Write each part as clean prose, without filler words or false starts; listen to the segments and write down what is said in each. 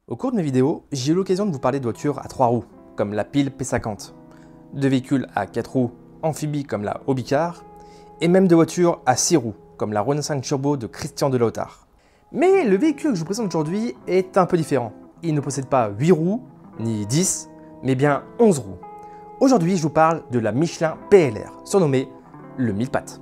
Au cours de mes vidéos, j'ai eu l'occasion de vous parler de voitures à 3 roues, comme la Pile P50, de véhicules à 4 roues amphibies comme la Hobbycar, et même de voitures à 6 roues, comme la Renault 5 Turbo de Christian Delautar. Mais le véhicule que je vous présente aujourd'hui est un peu différent. Il ne possède pas 8 roues, ni 10, mais bien 11 roues. Aujourd'hui, je vous parle de la Michelin PLR, surnommée le mille pattes.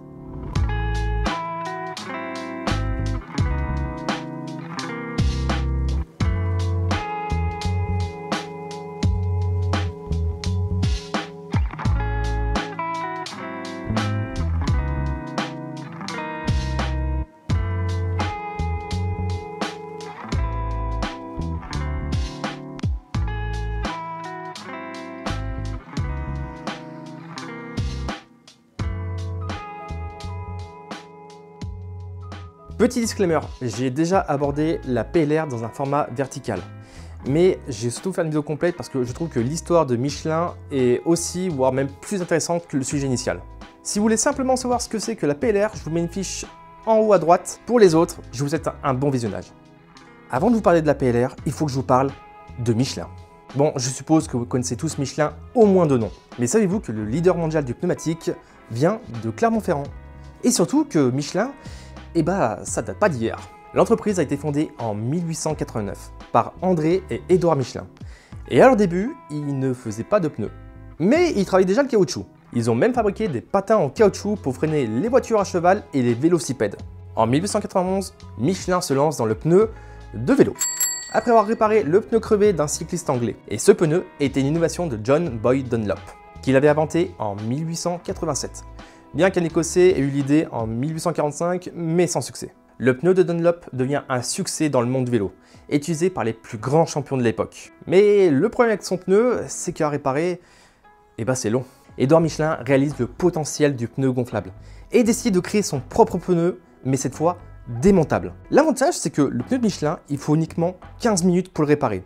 Petit disclaimer, j'ai déjà abordé la PLR dans un format vertical. Mais j'ai surtout fait une vidéo complète parce que je trouve que l'histoire de Michelin est aussi, voire même plus intéressante que le sujet initial. Si vous voulez simplement savoir ce que c'est que la PLR, je vous mets une fiche en haut à droite. Pour les autres, je vous souhaite un bon visionnage. Avant de vous parler de la PLR, il faut que je vous parle de Michelin. Bon, je suppose que vous connaissez tous Michelin au moins de nom. Mais savez-vous que le leader mondial du pneumatique vient de Clermont-Ferrand? Et surtout que Michelin, ça date pas d'hier. L'entreprise a été fondée en 1889 par André et Édouard Michelin. Et à leur début, ils ne faisaient pas de pneus. Mais ils travaillaient déjà le caoutchouc. Ils ont même fabriqué des patins en caoutchouc pour freiner les voitures à cheval et les vélocipèdes. En 1891, Michelin se lance dans le pneu de vélo, après avoir réparé le pneu crevé d'un cycliste anglais. Et ce pneu était une innovation de John Boyd Dunlop, qu'il avait inventé en 1887. Bien qu'un Écossais ait eu l'idée en 1845, mais sans succès. Le pneu de Dunlop devient un succès dans le monde du vélo, utilisé par les plus grands champions de l'époque. Mais le problème avec son pneu, c'est qu'à réparer, c'est long. Édouard Michelin réalise le potentiel du pneu gonflable et décide de créer son propre pneu, mais cette fois démontable. L'avantage, c'est que le pneu de Michelin, il faut uniquement 15 minutes pour le réparer,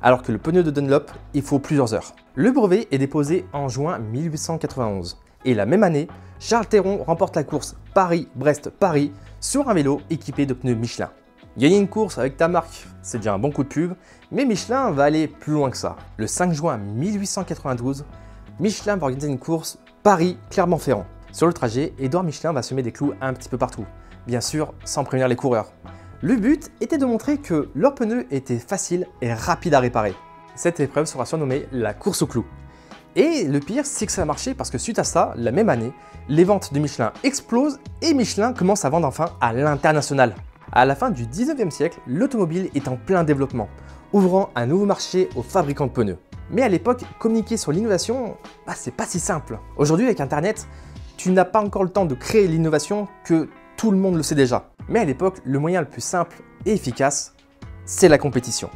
alors que le pneu de Dunlop, il faut plusieurs heures. Le brevet est déposé en juin 1891. Et la même année, Charles Théron remporte la course Paris-Brest-Paris sur un vélo équipé de pneus Michelin. Gagner une course avec ta marque, c'est déjà un bon coup de pub, mais Michelin va aller plus loin que ça. Le 5 juin 1892, Michelin va organiser une course Paris-Clermont-Ferrand. Sur le trajet, Édouard Michelin va semer des clous un petit peu partout, bien sûr sans prévenir les coureurs. Le but était de montrer que leurs pneus étaient faciles et rapides à réparer. Cette épreuve sera surnommée la course aux clous. Et le pire, c'est que ça a marché parce que suite à ça, la même année, les ventes de Michelin explosent et Michelin commence à vendre enfin à l'international. À la fin du 19e siècle, l'automobile est en plein développement, ouvrant un nouveau marché aux fabricants de pneus. Mais à l'époque, communiquer sur l'innovation, c'est pas si simple. Aujourd'hui, avec Internet, tu n'as pas encore le temps de créer l'innovation que tout le monde le sait déjà. Mais à l'époque, le moyen le plus simple et efficace, c'est la compétition.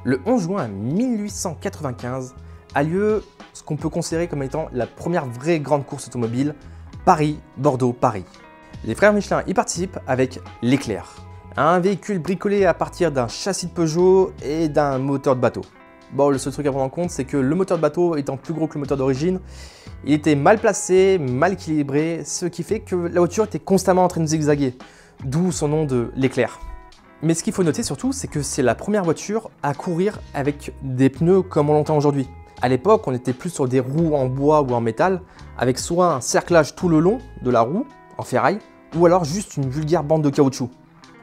Le 11 juin 1895 a lieu ce qu'on peut considérer comme étant la première vraie grande course automobile, Paris-Bordeaux-Paris. Les frères Michelin y participent avec l'Éclair, un véhicule bricolé à partir d'un châssis de Peugeot et d'un moteur de bateau. Bon, le seul truc à prendre en compte, c'est que le moteur de bateau étant plus gros que le moteur d'origine, il était mal placé, mal équilibré, ce qui fait que la voiture était constamment en train de zigzaguer, d'où son nom de l'Éclair. Mais ce qu'il faut noter surtout, c'est que c'est la première voiture à courir avec des pneus comme on l'entend aujourd'hui. À l'époque, on était plus sur des roues en bois ou en métal, avec soit un cerclage tout le long de la roue, en ferraille, ou alors juste une vulgaire bande de caoutchouc.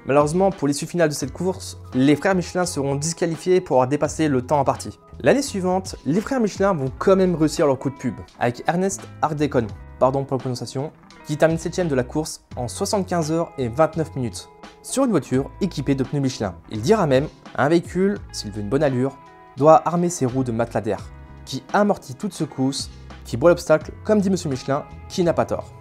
Malheureusement, pour l'issue finale de cette course, les frères Michelin seront disqualifiés pour avoir dépassé le temps imparti. L'année suivante, les frères Michelin vont quand même réussir leur coup de pub, avec Ernest Ardekon, pardon pour la prononciation, qui termine 7ème de la course en 75 heures et 29 minutes, sur une voiture équipée de pneus Michelin. Il dira même, un véhicule, s'il veut une bonne allure, doit armer ses roues de matelas d'air, qui amortit toute secousse, qui boit l'obstacle, comme dit Monsieur Michelin, qui n'a pas tort.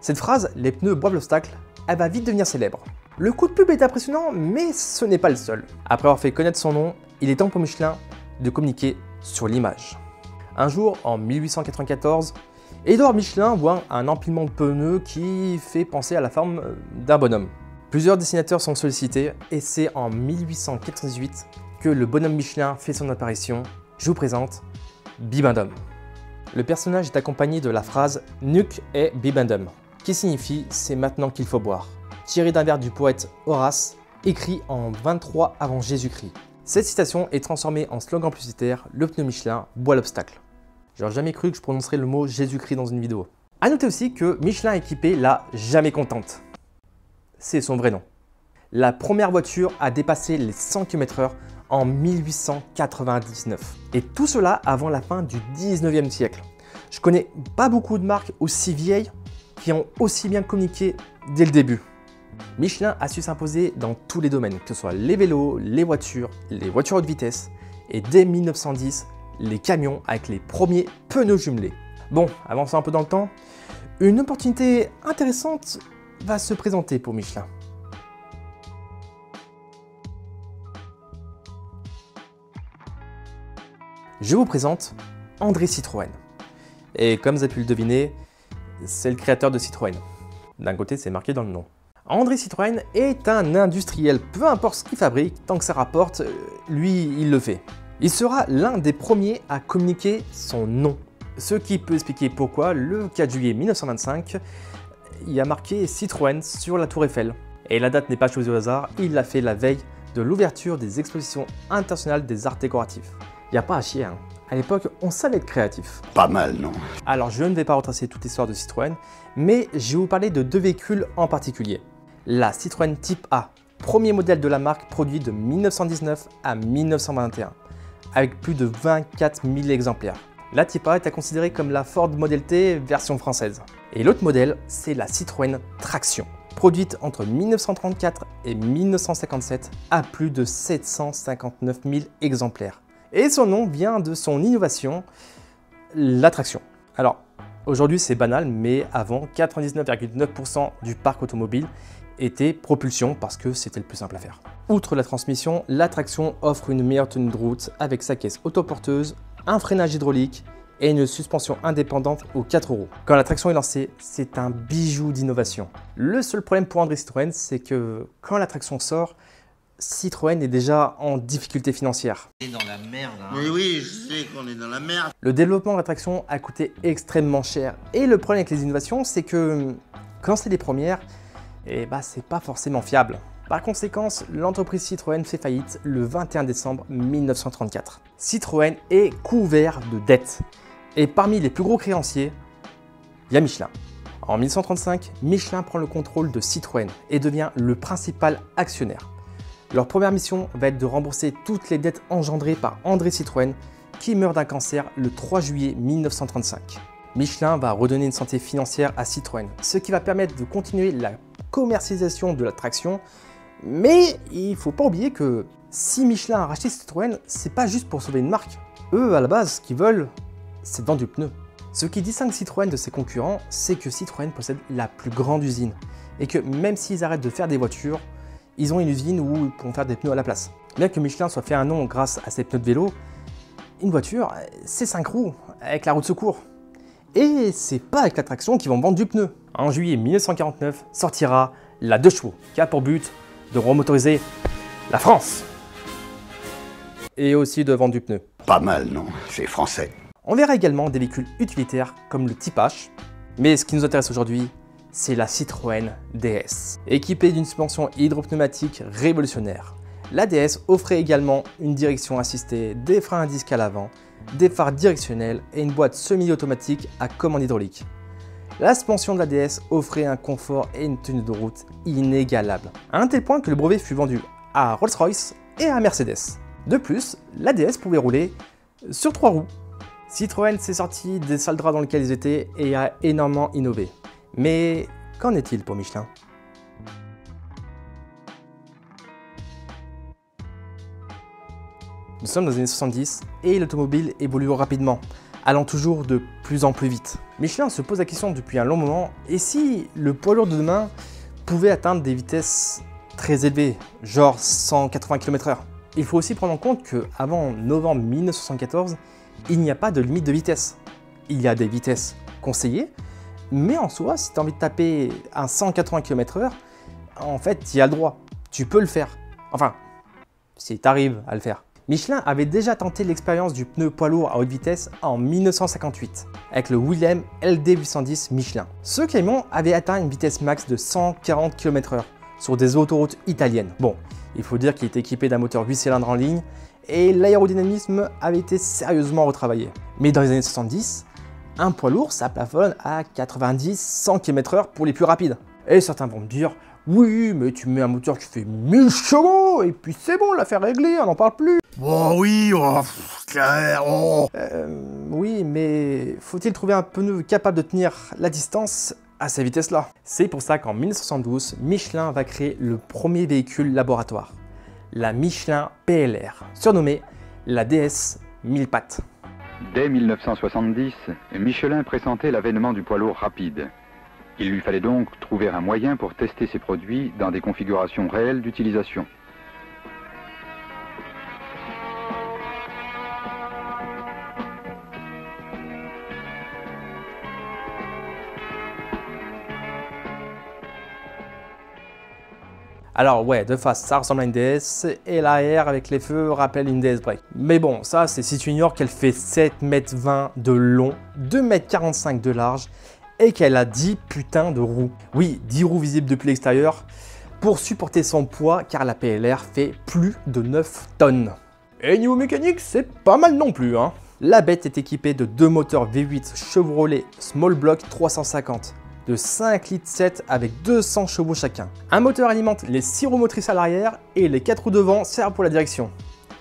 Cette phrase, les pneus boivent l'obstacle, elle va vite devenir célèbre. Le coup de pub est impressionnant, mais ce n'est pas le seul. Après avoir fait connaître son nom, il est temps pour Michelin de communiquer sur l'image. Un jour, en 1894, Édouard Michelin voit un empilement de pneus qui fait penser à la forme d'un bonhomme. Plusieurs dessinateurs sont sollicités et c'est en 1898 que le bonhomme Michelin fait son apparition. Je vous présente Bibendum. Le personnage est accompagné de la phrase « Nuc et Bibendum », qui signifie « c'est maintenant qu'il faut boire », tiré d'un vers du poète Horace, écrit en 23 avant Jésus-Christ. Cette citation est transformée en slogan publicitaire, le pneu Michelin boit l'obstacle. J'aurais jamais cru que je prononcerais le mot Jésus-Christ dans une vidéo. A noter aussi que Michelin a équipé la Jamais Contente. C'est son vrai nom. La première voiture a dépassé les 100 km/h en 1899. Et tout cela avant la fin du 19e siècle. Je connais pas beaucoup de marques aussi vieilles qui ont aussi bien communiqué dès le début. Michelin a su s'imposer dans tous les domaines, que ce soit les vélos, les voitures haute vitesse et dès 1910, les camions avec les premiers pneus jumelés. Bon, avançons un peu dans le temps, une opportunité intéressante va se présenter pour Michelin. Je vous présente André Citroën. Et comme vous avez pu le deviner, c'est le créateur de Citroën. D'un côté, c'est marqué dans le nom. André Citroën est un industriel, peu importe ce qu'il fabrique, tant que ça rapporte, lui, il le fait. Il sera l'un des premiers à communiquer son nom. Ce qui peut expliquer pourquoi, le 4 juillet 1925, il y a marqué Citroën sur la Tour Eiffel. Et la date n'est pas choisie au hasard, il l'a fait la veille de l'ouverture des expositions internationales des arts décoratifs. Il n'y a pas à chier, hein. À l'époque, on savait être créatif. Pas mal, non? Alors, je ne vais pas retracer toute l'histoire de Citroën, mais je vais vous parler de deux véhicules en particulier. La Citroën Type A, premier modèle de la marque produit de 1919 à 1921, avec plus de 24 000 exemplaires. La Type A est à considérer comme la Ford Model T version française. Et l'autre modèle, c'est la Citroën Traction, produite entre 1934 et 1957 à plus de 759 000 exemplaires. Et son nom vient de son innovation, la traction. Alors, aujourd'hui c'est banal, mais avant, 99,9% du parc automobile était propulsion parce que c'était le plus simple à faire. Outre la transmission, la traction offre une meilleure tenue de route avec sa caisse autoporteuse, un freinage hydraulique et une suspension indépendante aux 4 roues. Quand la traction est lancée, c'est un bijou d'innovation. Le seul problème pour André Citroën, c'est que quand la traction sort, Citroën est déjà en difficulté financière. On est dans la merde, hein. Oui, je sais qu'on est dans la merde. Le développement de la traction a coûté extrêmement cher. Et le problème avec les innovations, c'est que quand c'est les premières, c'est pas forcément fiable. Par conséquent, l'entreprise Citroën fait faillite le 21 décembre 1934. Citroën est couvert de dettes. Et parmi les plus gros créanciers, il y a Michelin. En 1935, Michelin prend le contrôle de Citroën et devient le principal actionnaire. Leur première mission va être de rembourser toutes les dettes engendrées par André Citroën, qui meurt d'un cancer le 3 juillet 1935. Michelin va redonner une santé financière à Citroën, ce qui va permettre de continuer la commercialisation de la traction. Mais il ne faut pas oublier que si Michelin a racheté Citroën, c'est pas juste pour sauver une marque. Eux, à la base, ce qu'ils veulent, c'est vendre du pneu. Ce qui distingue Citroën de ses concurrents, c'est que Citroën possède la plus grande usine et que même s'ils arrêtent de faire des voitures, ils ont une usine où ils pourront faire des pneus à la place. Bien que Michelin soit fait un nom grâce à ses pneus de vélo, une voiture, c'est 5 roues avec la roue de secours. Et c'est pas avec la traction qu'ils vont vendre du pneu. En juillet 1949 sortira la 2 chevaux, qui a pour but de remotoriser la France. Et aussi de vendre du pneu. Pas mal, non? C'est français. On verra également des véhicules utilitaires comme le Type H. Mais ce qui nous intéresse aujourd'hui, c'est la Citroën DS. Équipée d'une suspension hydropneumatique révolutionnaire, la DS offrait également une direction assistée, des freins à disque à l'avant, des phares directionnels et une boîte semi-automatique à commande hydraulique. La suspension de la DS offrait un confort et une tenue de route inégalables, à un tel point que le brevet fut vendu à Rolls-Royce et à Mercedes. De plus, la DS pouvait rouler sur 3 roues. Citroën s'est sorti des sales draps dans lesquels ils étaient et a énormément innové. Mais qu'en est-il pour Michelin? Nous sommes dans les années 70 et l'automobile évolue rapidement, allant toujours de plus en plus vite. Michelin se pose la question depuis un long moment, et si le poids lourd de demain pouvait atteindre des vitesses très élevées, genre 180 km/h? Il faut aussi prendre en compte qu'avant novembre 1974, il n'y a pas de limite de vitesse. Il y a des vitesses conseillées, mais en soi, si tu as envie de taper un 180 km/h, en fait, tu y as le droit. Tu peux le faire. Enfin, si tu arrives à le faire. Michelin avait déjà tenté l'expérience du pneu poids lourd à haute vitesse en 1958 avec le Willem LD810 Michelin. Ce camion avait atteint une vitesse max de 140 km/h sur des autoroutes italiennes. Bon, Il faut dire qu'il était équipé d'un moteur 8 cylindres en ligne et l'aérodynamisme avait été sérieusement retravaillé. Mais dans les années 70, un poids lourd, ça plafonne à 90-100 km/h pour les plus rapides. Et certains vont me dire, oui, mais tu mets un moteur qui fait 1000 chevaux et puis c'est bon, l'affaire est réglée, on n'en parle plus. Oh oui, clair, oh. Oui, mais faut-il trouver un pneu capable de tenir la distance à ces vitesses-là? C'est pour ça qu'en 1972, Michelin va créer le premier véhicule laboratoire, la Michelin PLR, surnommée la DS 1000 pattes. Dès 1970, Michelin pressentait l'avènement du poids lourd rapide. Il lui fallait donc trouver un moyen pour tester ses produits dans des configurations réelles d'utilisation. Alors ouais, de face, ça ressemble à une DS, et l'arrière avec les feux rappelle une DS Break. Mais bon, ça c'est si tu ignores qu'elle fait 7,20 m de long, 2,45 m de large, et qu'elle a 10 putains de roues. Oui, 10 roues visibles depuis l'extérieur, pour supporter son poids, car la PLR fait plus de 9 tonnes. Et niveau mécanique, c'est pas mal non plus, hein. La bête est équipée de 2 moteurs V8 Chevrolet Small Block 350. De 5,7 litres avec 200 chevaux chacun. Un moteur alimente les 6 roues motrices à l'arrière et les 4 roues devant servent pour la direction.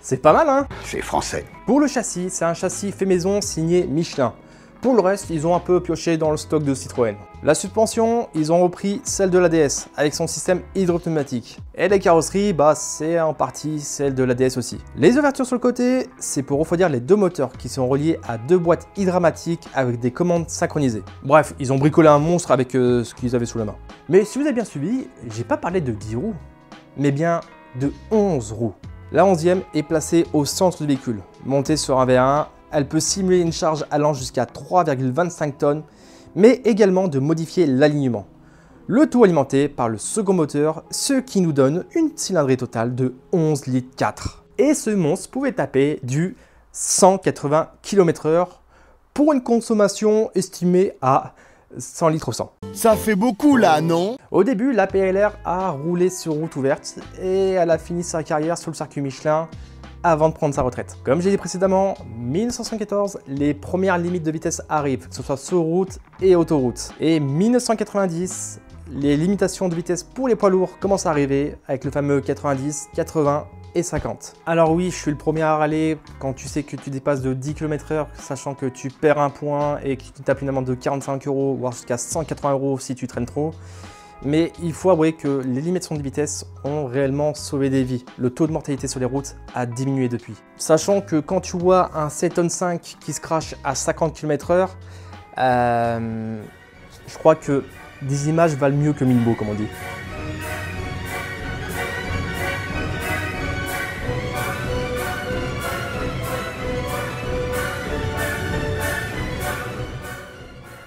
C'est pas mal, hein? C'est français. Pour le châssis, c'est un châssis fait maison signé Michelin. Pour le reste, ils ont un peu pioché dans le stock de Citroën. La suspension, ils ont repris celle de la DS avec son système hydropneumatique. Et les carrosseries, bah c'est en partie celle de la DS aussi. Les ouvertures sur le côté, c'est pour refroidir les deux moteurs qui sont reliés à 2 boîtes hydramatiques avec des commandes synchronisées. Bref, ils ont bricolé un monstre avec ce qu'ils avaient sous la main. Mais si vous avez bien suivi, j'ai pas parlé de 10 roues, mais bien de 11 roues. La 11e est placée au centre du véhicule, montée sur un V1. Elle peut simuler une charge allant jusqu'à 3,25 tonnes, mais également de modifier l'alignement. Le tout alimenté par le second moteur, ce qui nous donne une cylindrée totale de 11,4 litres. Et ce monstre pouvait taper du 180 km/h pour une consommation estimée à 100 litres au 100. Ça fait beaucoup là, non? Au début, la PLR a roulé sur route ouverte et elle a fini sa carrière sur le circuit Michelin avant de prendre sa retraite. Comme j'ai dit précédemment, 1974, les premières limites de vitesse arrivent, que ce soit sur route et autoroute. Et 1990, les limitations de vitesse pour les poids lourds commencent à arriver avec le fameux 90, 80 et 50. Alors oui, je suis le premier à râler quand tu sais que tu dépasses de 10 km/h, sachant que tu perds un point et que tu tapes une amende de 45 €, voire jusqu'à 180 € si tu traînes trop. Mais il faut avouer que les limitations de vitesse ont réellement sauvé des vies. Le taux de mortalité sur les routes a diminué depuis. Sachant que quand tu vois un 7,5 tonnes qui se crache à 50 km/h, je crois que des images valent mieux que 1000 mots, comme on dit.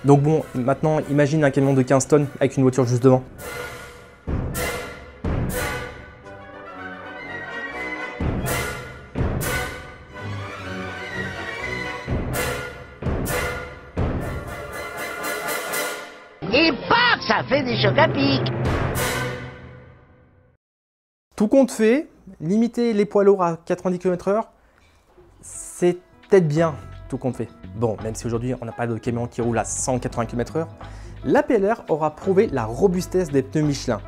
Donc bon, maintenant imagine un camion de 15 tonnes avec une voiture juste devant. Et paf, ça fait des chocs à pic. Tout compte fait, limiter les poids lourds à 90 km/h, c'est peut-être bien, tout compte fait. Bon, même si aujourd'hui on n'a pas de camion qui roule à 180 km/h, la PLR aura prouvé la robustesse des pneus Michelin.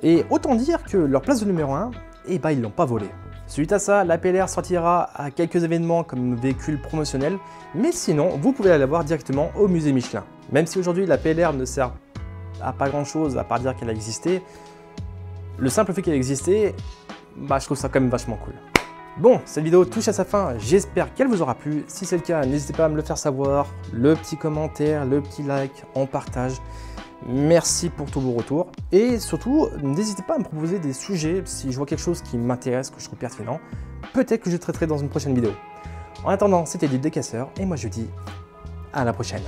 Et autant dire que leur place de numéro 1, eh ben, ils l'ont pas volée. Suite à ça, la PLR sortira à quelques événements comme véhicule promotionnel, mais sinon, vous pouvez aller la voir directement au musée Michelin. Même si aujourd'hui la PLR ne sert à pas grand chose à part dire qu'elle a existé, le simple fait qu'elle existait, bah, je trouve ça quand même vachement cool. Bon, cette vidéo touche à sa fin, j'espère qu'elle vous aura plu. Si c'est le cas, n'hésitez pas à me le faire savoir, le petit commentaire, le petit like, on partage. Merci pour tous vos retours. Et surtout, n'hésitez pas à me proposer des sujets si je vois quelque chose qui m'intéresse, que je trouve pertinent. Peut-être que je traiterai dans une prochaine vidéo. En attendant, c'était Deep Décasseur et moi je dis à la prochaine.